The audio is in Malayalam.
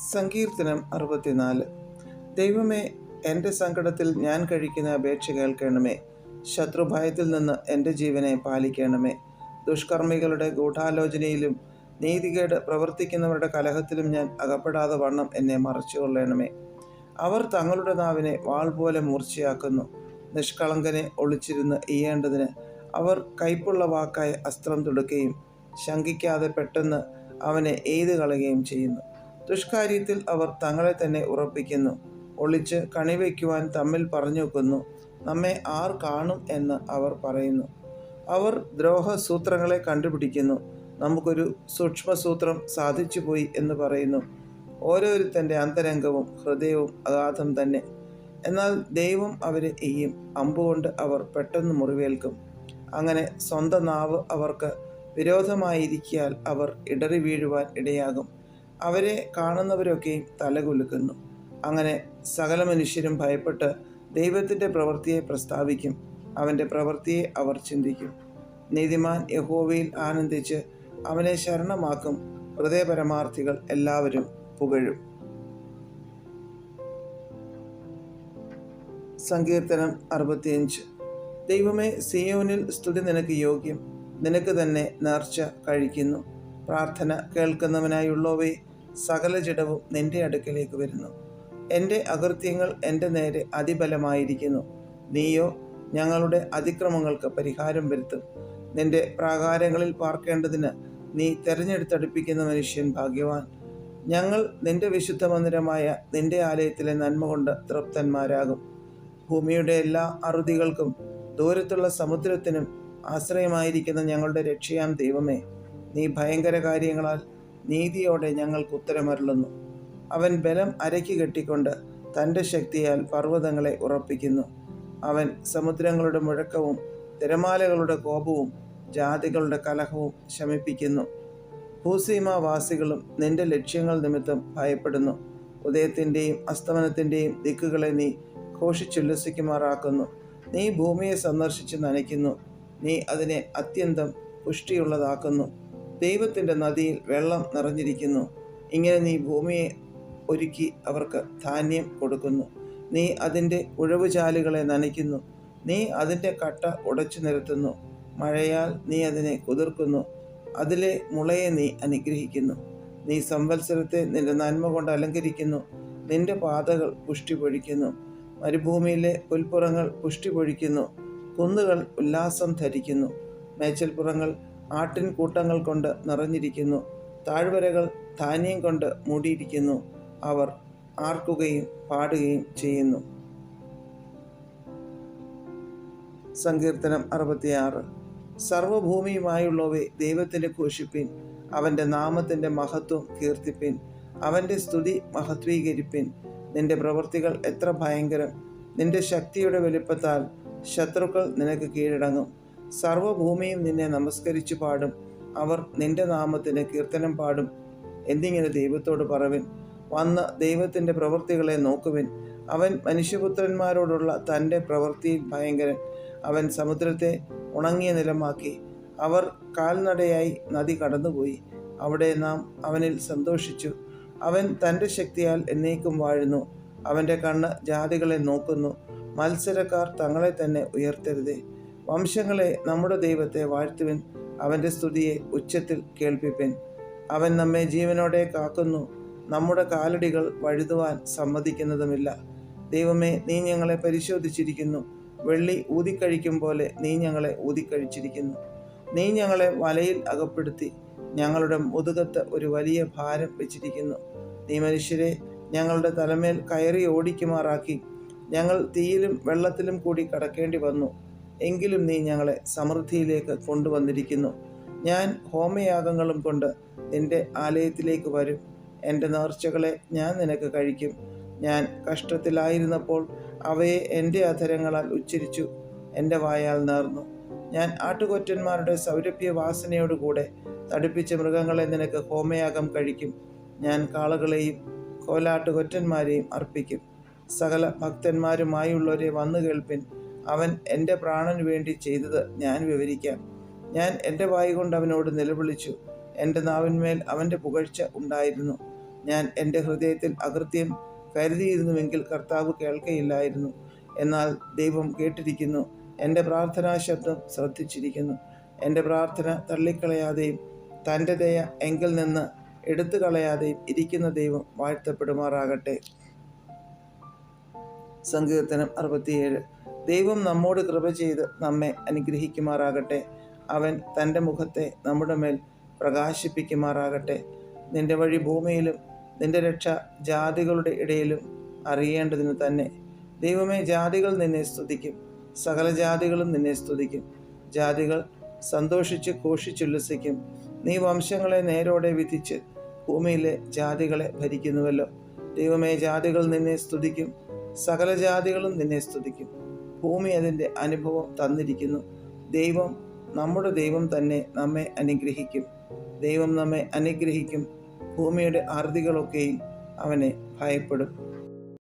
സങ്കീർത്തനം 64. ദൈവമേ, എൻ്റെ സങ്കടത്തിൽ ഞാൻ കഴിക്കുന്ന അപേക്ഷ കേൾക്കണമേ. ശത്രുഭയത്തിൽ നിന്ന് എൻ്റെ ജീവനെ പാലിക്കണമേ. ദുഷ്കർമ്മികളുടെ ഗൂഢാലോചനയിലും നീതികേട് പ്രവർത്തിക്കുന്നവരുടെ കലഹത്തിലും ഞാൻ അകപ്പെടാതെ വണ്ണം എന്നെ മറച്ചുകൊള്ളണമേ. അവർ തങ്ങളുടെ നാവിനെ വാൾ പോലെ മൂർച്ചയാക്കുന്നു. നിഷ്കളങ്കനെ ഒളിച്ചിരുന്ന് എയ്യേണ്ടതിന് അവർ കൈപ്പുള്ള വാക്കായ അസ്ത്രം തൊടുക്കുകയും ശങ്കിക്കാതെ പെട്ടെന്ന് അവനെ എയ്തു കളയുകയും ചെയ്യുന്നു. ദുഷ്കാര്യത്തിൽ അവർ തങ്ങളെ തന്നെ ഉറപ്പിക്കുന്നു. ഒളിച്ച് കണിവയ്ക്കുവാൻ തമ്മിൽ പറഞ്ഞു വെക്കുന്നു. നമ്മെ ആർ കാണും എന്ന് അവർ പറയുന്നു. അവർ ദ്രോഹസൂത്രങ്ങളെ കണ്ടുപിടിക്കുന്നു. നമുക്കൊരു സൂക്ഷ്മസൂത്രം സാധിച്ചുപോയി എന്ന് പറയുന്നു. ഓരോരുത്തൻ്റെ അന്തരംഗവും ഹൃദയവും അഗാധം തന്നെ. എന്നാൽ ദൈവം അവരെ എയ്യും. അമ്പുകൊണ്ട് അവർ പെട്ടെന്ന് മുറിവേൽക്കും. അങ്ങനെ സ്വന്തം നാവ് അവർക്ക് വിരോധമായിരിക്കാൽ അവർ ഇടറി വീഴുവാൻ ഇടയാകും. അവരെ കാണുന്നവരൊക്കെയും തലകുലുക്കുന്നു. അങ്ങനെ സകല മനുഷ്യരും ഭയപ്പെട്ട് ദൈവത്തിൻ്റെ പ്രവൃത്തിയെ പ്രസ്താവിക്കും. അവൻ്റെ പ്രവൃത്തിയെ അവർ ചിന്തിക്കും. നീതിമാൻ യഹോവയിൽ ആനന്ദിച്ച് അവനെ ശരണമാക്കും. ഹൃദയപരമാർത്ഥികൾ എല്ലാവരും പുകഴും. സങ്കീർത്തനം 65. ദൈവമേ, സിയോനിൽ സ്തുതി നിനക്ക് യോഗ്യം. നിനക്ക് തന്നെ നേർച്ച കഴിക്കുന്നു. പ്രാർത്ഥന കേൾക്കുന്നവനായുള്ളവേ, സകല ജഡവും നിന്റെ അടുക്കലേക്ക് വരുന്നു. എൻ്റെ അകൃത്യങ്ങൾ എൻ്റെ നേരെ അതിബലമായിരിക്കുന്നു. നീയോ ഞങ്ങളുടെ അതിക്രമങ്ങൾക്ക് പരിഹാരം വരുത്തും. നിന്റെ പ്രാകാരങ്ങളിൽ പാർക്കേണ്ടതിന് നീ തെരഞ്ഞെടുത്തടുപ്പിക്കുന്ന മനുഷ്യൻ ഭാഗ്യവാൻ. ഞങ്ങൾ നിന്റെ വിശുദ്ധ മന്ദിരമായ നിന്റെ ആലയത്തിലെ നന്മ കൊണ്ട് തൃപ്തന്മാരാകും. ഭൂമിയുടെ എല്ലാ അറുതികൾക്കും ദൂരത്തുള്ള സമുദ്രത്തിനും ആശ്രയമായിരിക്കുന്ന ഞങ്ങളുടെ രക്ഷയാം ദൈവമേ, നീ ഭയങ്കര കാര്യങ്ങളാൽ നീതിയോടെ ഞങ്ങൾക്ക് ഉത്തരമരുളുന്നു. അവൻ ബലം അരയ്ക്ക് കെട്ടിക്കൊണ്ട് തൻ്റെ ശക്തിയാൽ പർവ്വതങ്ങളെ ഉറപ്പിക്കുന്നു. അവൻ സമുദ്രങ്ങളുടെ മുഴക്കവും തിരമാലകളുടെ കോപവും ജാതികളുടെ കലഹവും ശമിപ്പിക്കുന്നു. ഭൂസീമാവാസികളും നിന്റെ ലക്ഷ്യങ്ങൾ നിമിത്തം ഭയപ്പെടുന്നു. ഉദയത്തിൻ്റെയും അസ്തമനത്തിൻ്റെയും ദിക്കുകളെ നീ ഘോഷിച്ചുല്ലസിക്കുമാറാക്കുന്നു. നീ ഭൂമിയെ സന്ദർശിച്ച് നനയ്ക്കുന്നു. നീ അതിനെ അത്യന്തം പുഷ്ടിയുള്ളതാക്കുന്നു. ദൈവത്തിൻ്റെ നദിയിൽ വെള്ളം നിറഞ്ഞിരിക്കുന്നു. ഇങ്ങനെ നീ ഭൂമിയെ ഒരുക്കി അവർക്ക് ധാന്യം കൊടുക്കുന്നു. നീ അതിൻ്റെ ഉഴവുചാലുകളെ നനയ്ക്കുന്നു. നീ അതിൻ്റെ കട്ട ഉടച്ചു നിരത്തുന്നു. മഴയാൽ നീ അതിനെ കുതിർക്കുന്നു. അതിലെ മുളയെ നീ അനുഗ്രഹിക്കുന്നു. നീ സംവത്സരത്തെ നിന്റെ നന്മ കൊണ്ട് അലങ്കരിക്കുന്നു. നിന്റെ പാതകൾ പുഷ്ടി പൊഴിക്കുന്നു. മരുഭൂമിയിലെ പുൽപ്പുറങ്ങൾ പുഷ്ടി പൊഴിക്കുന്നു. കുന്നുകൾ ഉല്ലാസം ധരിക്കുന്നു. മേച്ചൽപ്പുറങ്ങൾ ആട്ടിൻ കൂട്ടങ്ങൾ കൊണ്ട് നിറഞ്ഞിരിക്കുന്നു. താഴ്വരകൾ ധാന്യം കൊണ്ട് മൂടിയിരിക്കുന്നു. അവർ ആർക്കുകയും പാടുകയും ചെയ്യുന്നു. സങ്കീർത്തനം 66. സർവഭൂമിയുമായുള്ളവയെ ദൈവത്തിൻ്റെ ഘോഷിപ്പിൻ. അവൻ്റെ നാമത്തിൻ്റെ മഹത്വം കീർത്തിപ്പിൻ. അവൻ്റെ സ്തുതി മഹത്വീകരിപ്പിൻ. നിന്റെ പ്രവൃത്തികൾ എത്ര ഭയങ്കരം! നിന്റെ ശക്തിയുടെ വലിപ്പത്താൽ ശത്രുക്കൾ നിനക്ക് കീഴടങ്ങും. സർവഭൂമിയും നിന്നെ നമസ്കരിച്ചു പാടും. അവർ നിന്റെ നാമത്തിന് കീർത്തനം പാടും എന്നിങ്ങനെ ദൈവത്തോട് പറവിൻ. വന്ന് ദൈവത്തിൻ്റെ പ്രവൃത്തികളെ നോക്കുവിൻ. അവൻ മനുഷ്യപുത്രന്മാരോടുള്ള തൻ്റെ പ്രവൃത്തിയിൽ ഭയങ്കരൻ. അവൻ സമുദ്രത്തെ ഉണങ്ങിയ നിലമാക്കി. അവർ കാൽനടയായി നദി കടന്നുപോയി. അവിടെ നാം അവനിൽ സന്തോഷിച്ചു. അവൻ തൻ്റെ ശക്തിയാൽ എന്നേക്കും വാഴുന്നു. അവൻ്റെ കണ്ണ് ജാതികളെ നോക്കുന്നു. മത്സരക്കാർ തങ്ങളെ തന്നെ ഉയർത്തരുതേ. വംശങ്ങളെ നമ്മുടെ ദൈവത്തെ വാഴ്ത്തുവിൻ. അവൻ്റെ സ്തുതിയെ ഉച്ചത്തിൽ കേൾപ്പിപ്പിൻ. അവൻ നമ്മെ ജീവനോടെ കാക്കുന്നു. നമ്മുടെ കാലടികൾ വഴുതുവാൻ സമ്മതിക്കുന്നതുമില്ല. ദൈവമേ, നീ ഞങ്ങളെ പരിശോധിച്ചിരിക്കുന്നു. വെള്ളി ഊതിക്കഴിക്കും പോലെ നീ ഞങ്ങളെ ഊതിക്കഴിച്ചിരിക്കുന്നു. നീ ഞങ്ങളെ വലയിൽ അകപ്പെടുത്തി ഞങ്ങളുടെ മുതുകത്ത് ഒരു വലിയ ഭാരം വെച്ചിരിക്കുന്നു. നീ മനുഷ്യരെ ഞങ്ങളുടെ തലമേൽ കയറി ഓടിക്കുമാറാക്കി. ഞങ്ങൾ തീയിലും വെള്ളത്തിലും കൂടി കടക്കേണ്ടി വന്നു. എങ്കിലും നീ ഞങ്ങളെ സമൃദ്ധിയിലേക്ക് കൊണ്ടുവന്നിരിക്കുന്നു. ഞാൻ ഹോമയാഗങ്ങളും കൊണ്ട് നിന്റെ ആലയത്തിലേക്ക് വരും. എൻ്റെ നേർച്ചകളെ ഞാൻ നിനക്ക് കഴിക്കും. ഞാൻ കഷ്ടത്തിലായിരുന്നപ്പോൾ അവയെ എൻ്റെ അധരങ്ങളാൽ ഉച്ചരിച്ചു. എൻ്റെ വായാൽ നേർന്നു. ഞാൻ ആട്ടുകൊറ്റന്മാരുടെ സൗരഭ്യവാസനയോടുകൂടെ തടിപ്പിച്ച മൃഗങ്ങളെ നിനക്ക് ഹോമയാഗം കഴിക്കും. ഞാൻ കാളകളെയും കോലാട്ടുകൊറ്റന്മാരെയും അർപ്പിക്കും. സകല ഭക്തന്മാരുമായുള്ളവരെ വന്നു കേൾപ്പിൻ. അവൻ എൻ്റെ പ്രാണന് വേണ്ടി ചെയ്തത് ഞാൻ വിവരിക്കാം. ഞാൻ എൻ്റെ വായ് കൊണ്ട് അവനോട് നിലവിളിച്ചു. എൻ്റെ നാവിന്മേൽ അവൻ്റെ പുകഴ്ച ഉണ്ടായിരുന്നു. ഞാൻ എൻ്റെ ഹൃദയത്തിൽ അകൃത്യം കരുതിയിരുന്നുവെങ്കിൽ കർത്താവ് കേൾക്കയില്ലായിരുന്നു. എന്നാൽ ദൈവം കേട്ടിരിക്കുന്നു, എൻ്റെ പ്രാർത്ഥനാ ശബ്ദം ശ്രദ്ധിച്ചിരിക്കുന്നു. എൻ്റെ പ്രാർത്ഥന തള്ളിക്കളയാതെയും തൻ്റെ ദയ എങ്കിൽ നിന്ന് എടുത്തു കളയാതെയും ഇരിക്കുന്ന ദൈവം വാഴ്ത്തപ്പെടുമാറാകട്ടെ. സങ്കീർത്തനം 67. ദൈവം നമ്മോട് കൃപ ചെയ്ത് നമ്മെ അനുഗ്രഹിക്കുമാറാകട്ടെ. അവൻ തൻ്റെ മുഖത്തെ നമ്മുടെ മേൽ പ്രകാശിപ്പിക്കുമാറാകട്ടെ. നിന്റെ വഴി ഭൂമിയിലും നിന്റെ രക്ഷ ജാതികളുടെ ഇടയിലും അറിയേണ്ടതിന് തന്നെ. ദൈവമേ, ജാതികൾ നിന്നെ സ്തുതിക്കും, സകല ജാതികളും നിന്നെ സ്തുതിക്കും. ജാതികൾ സന്തോഷിച്ച് ഘോഷിച്ചുല്ലസിക്കും. നീ വംശങ്ങളെ നേരോടെ വിധിച്ച് ഭൂമിയിലെ ജാതികളെ ഭരിക്കുന്നുവല്ലോ. ദൈവമേ, ജാതികൾ നിന്നെ സ്തുതിക്കും, സകല ജാതികളും നിന്നെ സ്തുതിക്കും. ഭൂമി അതിൻ്റെ അനുഭവം തന്നിരിക്കുന്നു. ദൈവം, നമ്മുടെ ദൈവം തന്നെ നമ്മെ അനുഗ്രഹിക്കും. ദൈവം നമ്മെ അനുഗ്രഹിക്കും. ഭൂമിയുടെ അറുതികളൊക്കെയും അവനെ ഭയപ്പെടും.